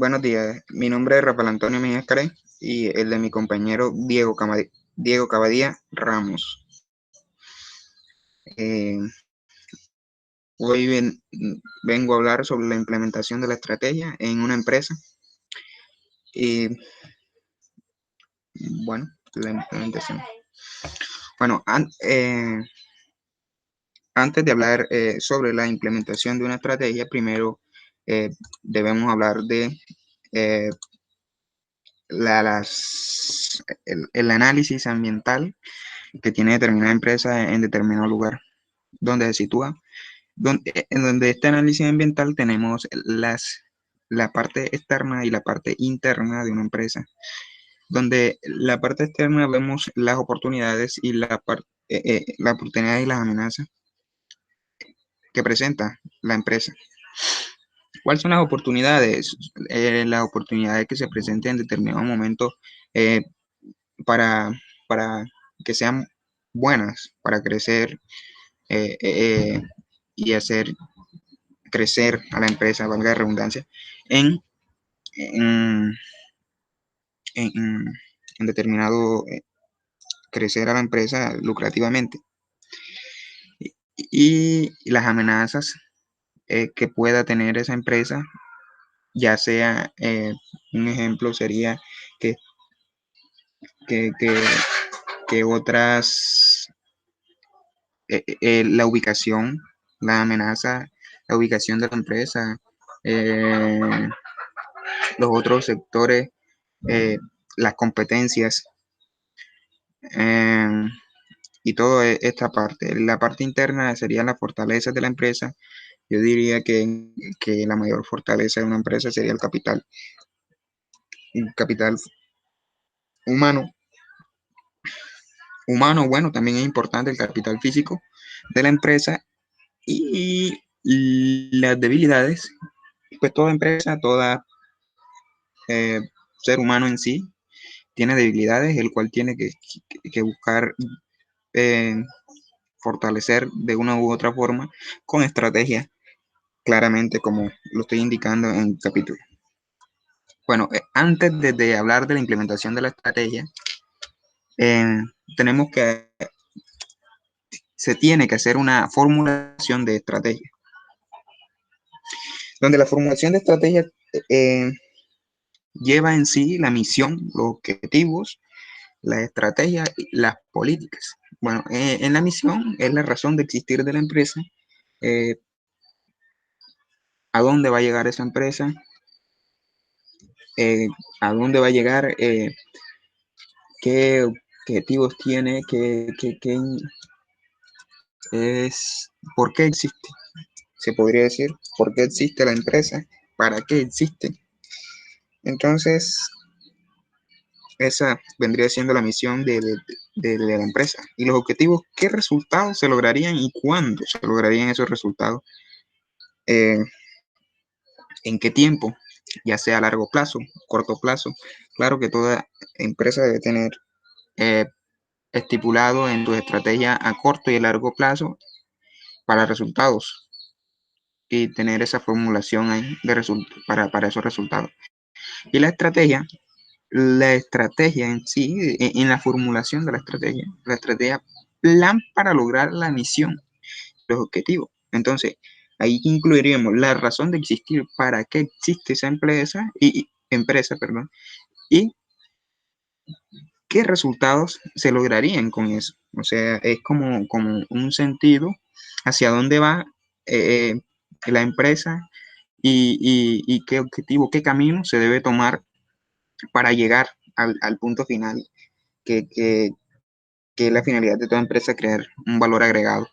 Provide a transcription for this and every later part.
Buenos días, mi nombre es Rafael Antonio Mejía Carey y el de mi compañero Diego Cavadía Ramos. Eh, hoy vengo a hablar sobre la implementación de la estrategia en una empresa y, bueno, la implementación. Bueno, antes de hablar sobre la implementación de una estrategia, primero debemos hablar de eh, el análisis ambiental que tiene determinada empresa en determinado lugar donde se sitúa, en donde este análisis ambiental tenemos la parte externa y la parte interna de una empresa, donde la parte externa vemos las oportunidades y las oportunidades y las amenazas que presenta la empresa. ¿Cuáles son las oportunidades? Las oportunidades que se presenten en determinado momento eh, para, para que sean buenas, para crecer y hacer crecer a la empresa, valga la redundancia, en, en, en, en determinado crecer a la empresa lucrativamente. Y las amenazas que pueda tener esa empresa, ya sea, un ejemplo sería que, que, que, que otras, la ubicación, la amenaza, la ubicación de la empresa, eh, los otros sectores, eh, las competencias, eh, y toda esta parte. La parte interna serían las fortalezas de la empresa. Yo diría que la mayor fortaleza de una empresa sería el capital humano. Humano, bueno, también es importante el capital físico de la empresa y las debilidades. Pues toda empresa, toda eh, ser humano en sí tiene debilidades, el cual tiene que buscar eh, fortalecer de una u otra forma con estrategia, claramente como lo estoy indicando en el capítulo. Bueno, antes de hablar de la implementación de la estrategia, eh, tenemos que, se tiene que hacer una formulación de estrategia, donde la formulación de estrategia eh, lleva en sí la misión, los objetivos, la estrategia y las políticas. Bueno, en la misión es la razón de existir de la empresa, eh, a dónde va a llegar esa empresa, eh, a dónde va a llegar, qué objetivos tiene, qué es, por qué existe, se podría decir, por qué existe la empresa, para qué existe. Entonces, esa vendría siendo la misión de la empresa. Y los objetivos, qué resultados se lograrían y cuándo se lograrían esos resultados, eh, en qué tiempo, ya sea a largo plazo, corto plazo. Claro que toda empresa debe tener eh, estipulado en tu estrategia a corto y a largo plazo para resultados y tener esa formulación ahí para esos resultados. Y la estrategia en sí, en la formulación de la estrategia, plan para lograr la misión, los objetivos. Entonces, ahí incluiríamos la razón de existir, para qué existe esa empresa, perdón, y qué resultados se lograrían con eso. O sea, es como un sentido hacia dónde va eh, la empresa y qué objetivo, qué camino se debe tomar para llegar al punto final, que, que, que, es la finalidad de toda empresa, crear un valor agregado.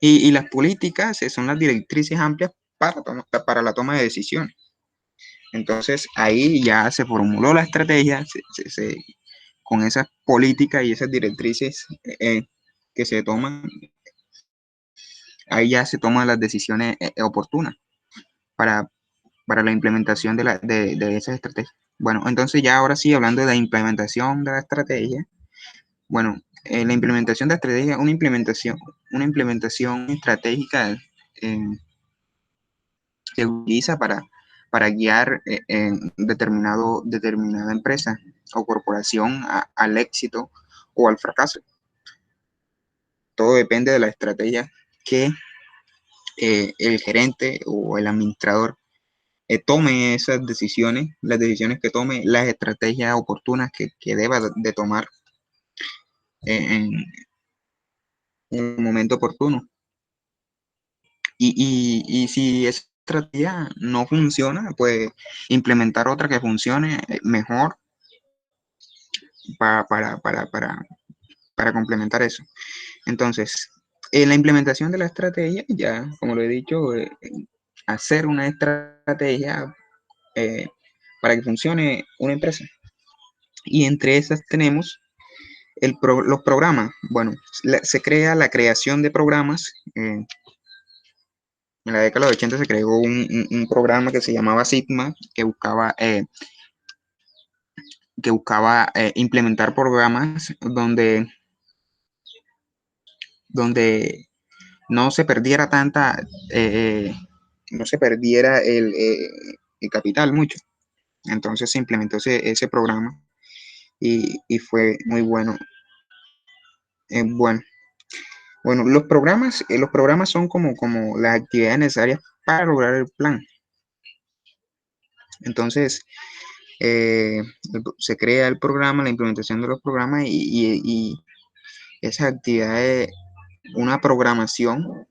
Y las políticas son las directrices amplias para la toma de decisiones. Entonces ahí ya se formuló la estrategia, con esas políticas y esas directrices que se toman, ahí ya se toman las decisiones oportunas para, para la implementación de esas estrategias. Bueno, entonces ya ahora sí, hablando de la implementación de la estrategia, bueno, la implementación de la estrategia, una implementación estratégica eh, se utiliza para guiar en determinada empresa o corporación al éxito o al fracaso. Todo depende de la estrategia que el gerente o el administrador tome esas decisiones, las decisiones que tome, las estrategias oportunas que deba de tomar en, en el momento oportuno. Y si esa estrategia no funciona, pues implementar otra que funcione mejor para, para, para, para, para complementar eso. Entonces, en la implementación de la estrategia, ya, como lo he dicho, hacer una estrategia para que funcione una empresa. Y entre esas tenemos los programas. Bueno, se crea la creación de programas. En la década de los 80 se creó un programa que se llamaba Sigma, que buscaba implementar programas donde no se perdiera no se perdiera el capital mucho. Entonces se implementó ese programa y fue muy bueno. Bueno, bueno, los programas son como las actividades necesarias para lograr el plan. Entonces, se crea el programa, la implementación de los programas y esas actividades, una programación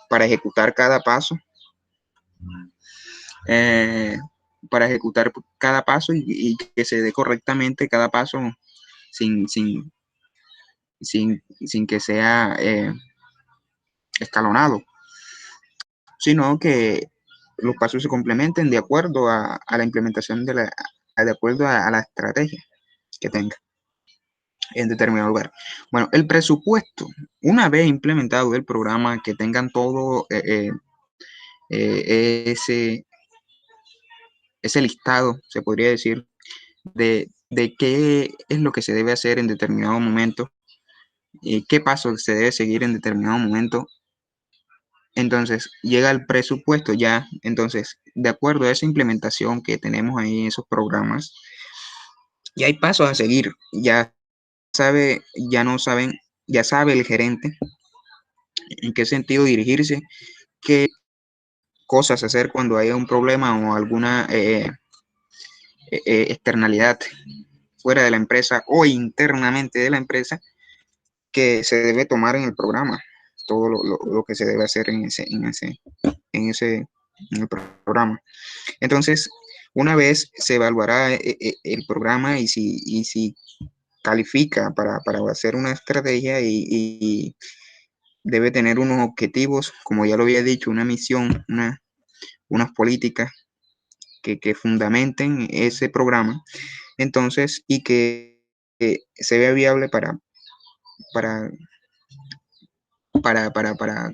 para ejecutar cada paso, eh, para ejecutar cada paso y que se dé correctamente cada paso sin, sin, sin que sea escalonado, sino que los pasos se complementen de acuerdo a la implementación de acuerdo a la estrategia que tenga en determinado lugar. Bueno, el presupuesto, una vez implementado el programa, que tengan todo ese, ese listado, se podría decir, de qué es lo que se debe hacer en determinado momento y qué pasos se debe seguir en determinado momento. Entonces, llega el presupuesto ya, entonces, de acuerdo a esa implementación que tenemos ahí en esos programas, ya hay pasos a seguir, sabe, ya no saben, ya sabe el gerente en qué sentido dirigirse, qué cosas hacer cuando haya un problema o alguna externalidad fuera de la empresa o internamente de la empresa que se debe tomar en el programa, todo lo que se debe hacer en el programa. Entonces, una vez se evaluará el programa y si califica para hacer una estrategia y debe tener unos objetivos, como ya lo había dicho, una misión, unas políticas que fundamenten ese programa, entonces, y que se vea viable para, para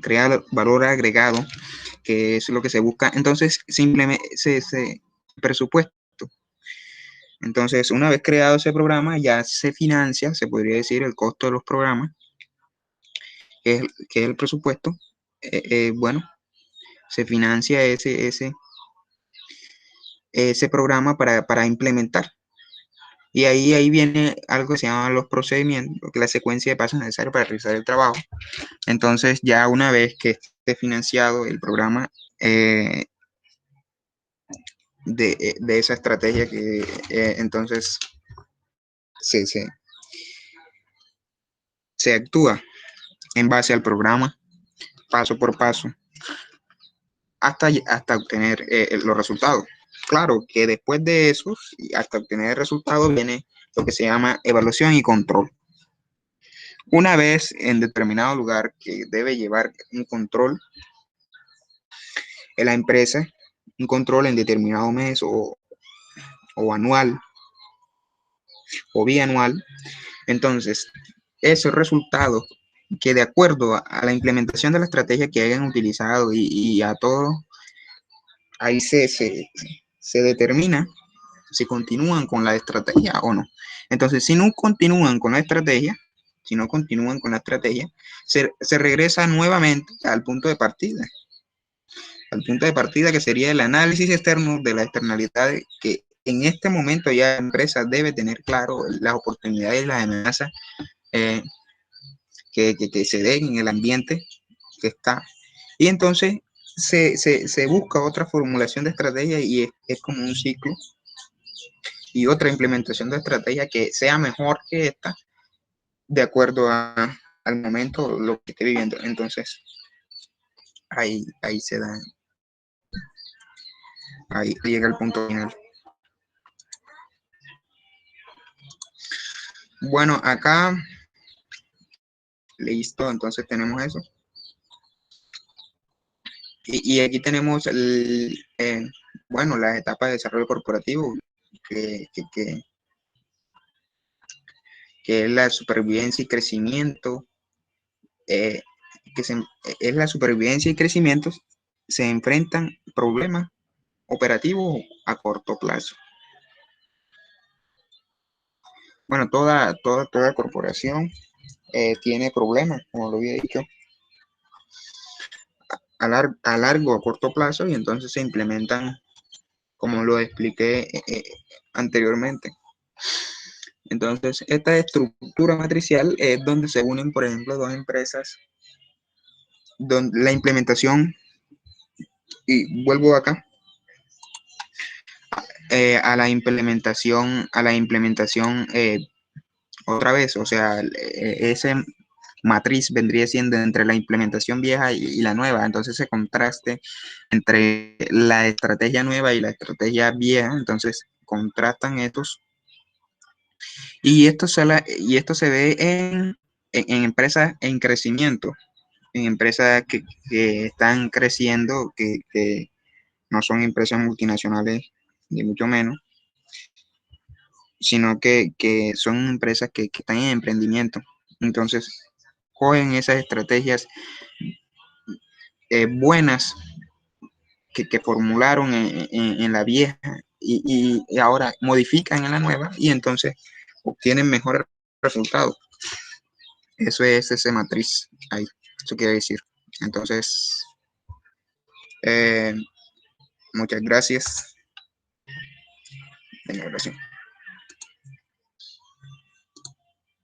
crear valor agregado, que es lo que se busca. Entonces, simplemente se presupuesto. Entonces, una vez creado ese programa, ya se financia, se podría decir, el costo de los programas, que es el presupuesto. Bueno, se financia ese programa para implementar. Y ahí viene algo que se llama los procedimientos, que es la secuencia de pasos necesarios para realizar el trabajo. Entonces, ya una vez que esté financiado el programa de esa estrategia, que entonces se, se, se actúa en base al programa, paso por paso, hasta obtener los resultados. Claro que después de eso, hasta obtener el resultado, viene lo que se llama evaluación y control. Una vez en determinado lugar que debe llevar un control en la empresa, un control en determinado mes o anual o bianual, entonces esos resultados que de acuerdo a la implementación de la estrategia que hayan utilizado y a todo, ahí se determina si continúan con la estrategia o no. Entonces, si no continúan con la estrategia, se regresa nuevamente al punto de partida. al punto de partida que sería el análisis externo de las externalidades, que en este momento ya la empresa debe tener claro las oportunidades y las amenazas eh, que se den en el ambiente que está. Y entonces se busca otra formulación de estrategia y es como un ciclo y otra implementación de estrategia que sea mejor que esta, de acuerdo al momento, lo que esté viviendo. Entonces, ahí se da, ahí llega el punto final. Bueno, acá, listo, entonces tenemos eso. Y aquí tenemos, bueno, las etapas de desarrollo corporativo, que, que, que, que es la supervivencia y crecimiento, eh, que se, es la supervivencia y crecimiento, se enfrentan problemas operativos a corto plazo. Bueno, toda corporación tiene problemas, como lo había dicho, a largo, a corto plazo, y entonces se implementan, como lo expliqué anteriormente. Entonces, esta estructura matricial es donde se unen, por ejemplo, dos empresas, donde la implementación, y vuelvo acá, a la implementación otra vez, o sea, ese matriz vendría siendo entre la implementación vieja y la nueva, entonces ese contraste entre la estrategia nueva y la estrategia vieja, entonces contrastan estos y esto se ve en empresas en crecimiento, en empresas que están creciendo, que no son empresas multinacionales, ni mucho menos, sino que son empresas que están en emprendimiento. Entonces, cogen esas estrategias buenas que formularon en la vieja y ahora modifican en la nueva y entonces obtienen mejores resultados. Eso es ese matriz ahí, eso quiere decir. Entonces, eh, muchas gracias. De la oración.